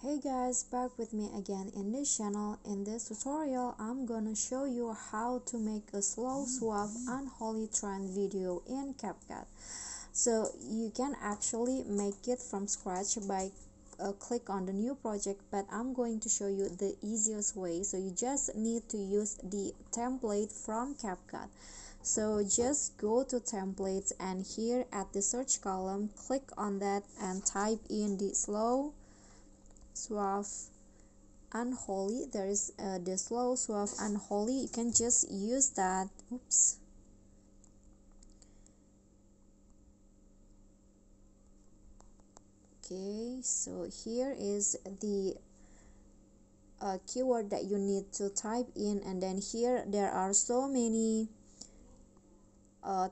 Hey guys, back with me again in this channel. In this tutorial, I'm gonna show you how to make a slow, suave, unholy trend video in CapCut. So you can actually make it from scratch by click on the new project, but I'm going to show you the easiest way. So you just need to use the template from CapCut. So just go to templates, and here at the search column, click on that and type in the slow, suave, unholy. There is the slow, suave, unholy. You can just use that. Oops. Okay, so here is the keyword that you need to type in, and then here there are so many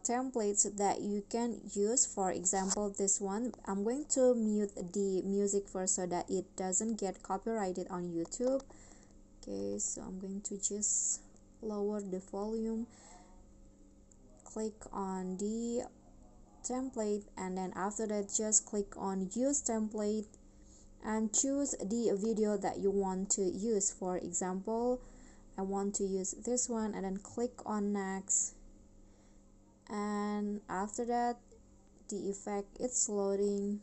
templates that you can use. For example, this one, I'm going to mute the music first so that it doesn't get copyrighted on YouTube. Okay, so I'm going to just lower the volume, click on the template, and then after that just click on use template and choose the video that you want to use. For example, I want to use this one, and then click on next, and after that the effect it's loading.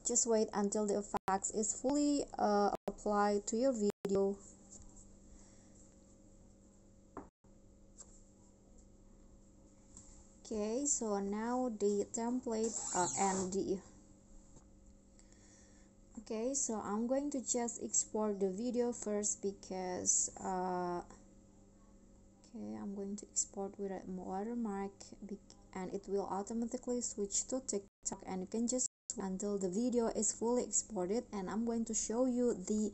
Just wait until the effects is fully applied to your video. Okay, so now the template and the okay, so I'm going to just export the video first because okay, I'm going to export with a watermark, and it will automatically switch to TikTok, and you can just wait until the video is fully exported, and I'm going to show you the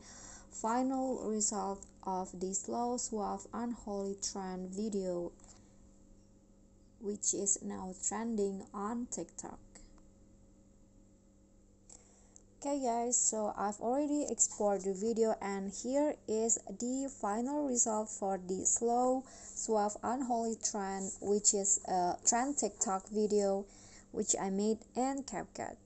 final result of the slow, suave, unholy trend video, which is now trending on TikTok. Okay guys, so I've already exported the video, and here is the final result for the slow, suave, unholy trend, which is a trend TikTok video which I made in CapCut.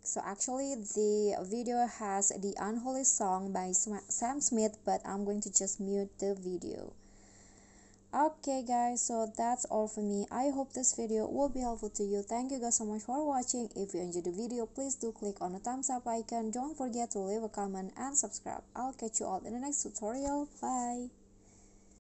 So actually the video has the Unholy song by Sam Smith, but I'm going to just mute the video. Okay guys, so that's all for me. I hope this video will be helpful to you. Thank you guys so much for watching. If you enjoyed the video, please do click on the thumbs up icon. Don't forget to leave a comment and subscribe. I'll catch you all in the next tutorial. Bye.